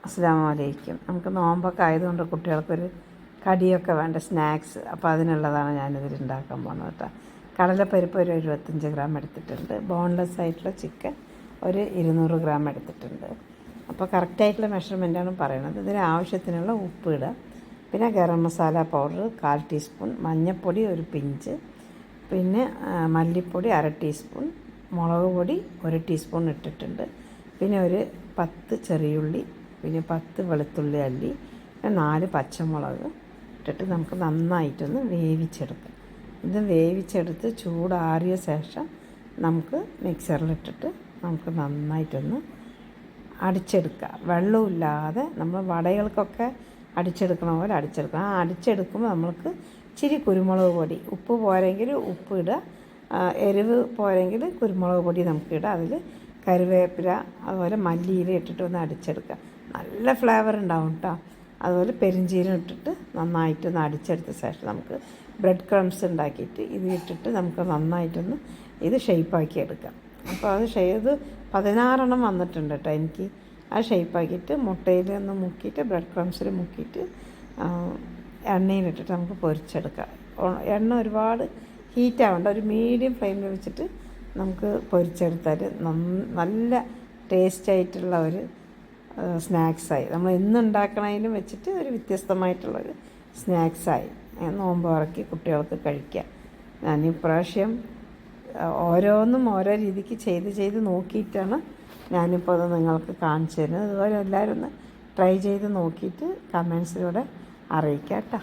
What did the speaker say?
അസ്സലാമു അലൈക്കും. നമുക്ക് നോമ്പൊക്കെ ആയതുകൊണ്ട് കുട്ടികൾക്കൊരു കടിയൊക്കെ വേണ്ട, സ്നാക്സ്. അപ്പോൾ അതിനുള്ളതാണ് ഞാനിതിൽ ഉണ്ടാക്കാൻ പോകുന്നത് കേട്ടോ. കടലപ്പരിപ്പ് ഒരു 75 ഗ്രാം എടുത്തിട്ടുണ്ട്. ബോൺലെസ് ആയിട്ടുള്ള ചിക്കൻ ഒരു 200 ഗ്രാം എടുത്തിട്ടുണ്ട്. അപ്പോൾ കറക്റ്റായിട്ടുള്ള മെഷർമെൻറ്റാണ് പറയണത്. ഇതിന് ആവശ്യത്തിനുള്ള ഉപ്പ് ഇടുക, പിന്നെ ഗരം മസാല പൗഡർ 1/4 ടീസ്പൂൺ, മഞ്ഞൾപ്പൊടി ഒരു പിഞ്ച്, പിന്നെ മല്ലിപ്പൊടി 1/2 ടീസ്പൂൺ, മുളക് പൊടി 1 ടീസ്പൂൺ ഇട്ടിട്ടുണ്ട്, പിന്നെ ഒരു 10 ചെറിയുള്ളി, പിന്നെ 10 വെളുത്തുള്ളി അല്ലി, 4 പച്ചമുളക് ഇട്ടിട്ട് നമുക്ക് നന്നായിട്ടൊന്ന് വേവിച്ചെടുക്കാം. ഇത് വേവിച്ചെടുത്ത് ചൂടാറിയ ശേഷം നമുക്ക് മിക്സറിലിട്ടിട്ട് നമുക്ക് നന്നായിട്ടൊന്ന് അടിച്ചെടുക്കുക. വെള്ളമില്ലാതെ നമ്മൾ വടകൾക്കൊക്കെ അടിച്ചെടുക്കണ പോലെ അടിച്ചെടുക്കണം. ആ അടിച്ചെടുക്കുമ്പോൾ നമ്മൾക്ക് ഇച്ചിരി കുരുമുളക് പൊടി, ഉപ്പ് പോരെങ്കിൽ ഉപ്പ് ഇടുക, എരിവ് പോരെങ്കിൽ കുരുമുളക് പൊടി നമുക്ക് ഇടാം. അതിൽ കറിവേപ്പില അതുപോലെ മല്ലിയില ഇട്ടിട്ട് ഒന്ന് അടിച്ചെടുക്കുക. നല്ല ഫ്ലേവർ ഉണ്ടാവും കേട്ടോ. അതുപോലെ പെരിഞ്ചീരം ഇട്ടിട്ട് നന്നായിട്ടൊന്ന് അടിച്ചെടുത്ത ശേഷം നമുക്ക് ബ്രെഡ് ക്രംസ് ഉണ്ടാക്കിയിട്ട് ഇത് ഇട്ടിട്ട് നമുക്ക് നന്നായിട്ടൊന്ന് ഇത് ഷേപ്പാക്കി എടുക്കാം. അപ്പോൾ അത് 16 വന്നിട്ടുണ്ട് കേട്ടോ എനിക്ക്. ആ ഷേപ്പാക്കിയിട്ട് മുട്ടയിൽ ഒന്ന് മുക്കിയിട്ട് ബ്രെഡ് ക്രംസിൽ മുക്കിയിട്ട് എണ്ണയിലിട്ടിട്ട് നമുക്ക് പൊരിച്ചെടുക്കാം. എണ്ണ ഒരുപാട് ഹീറ്റ് ആവേണ്ട, ഒരു മീഡിയം ഫ്ലെയിമിൽ വെച്ചിട്ട് നമുക്ക് പൊരിച്ചെടുത്താൽ നല്ല ടേസ്റ്റായിട്ടുള്ള ഒരു സ്നാക്സായി. നമ്മൾ എന്നുണ്ടാക്കണതിലും വെച്ചിട്ട് ഒരു വ്യത്യസ്തമായിട്ടുള്ളൊരു സ്നാക്സായി നോമ്പ് ഇറക്കി കുട്ടികൾക്ക് കഴിക്കാം. ഞാൻ ഇപ്രാവശ്യം ഓരോന്നും ഓരോ രീതിക്ക് ചെയ്ത് നോക്കിയിട്ടാണ് ഞാനിപ്പോൾ അത് നിങ്ങൾക്ക് കാണിച്ചു തരുന്നത്. അതുപോലെ എല്ലാവരും ഒന്ന് ട്രൈ ചെയ്ത് നോക്കിയിട്ട് കമൻസിലൂടെ അറിയിക്കാം കേട്ടോ.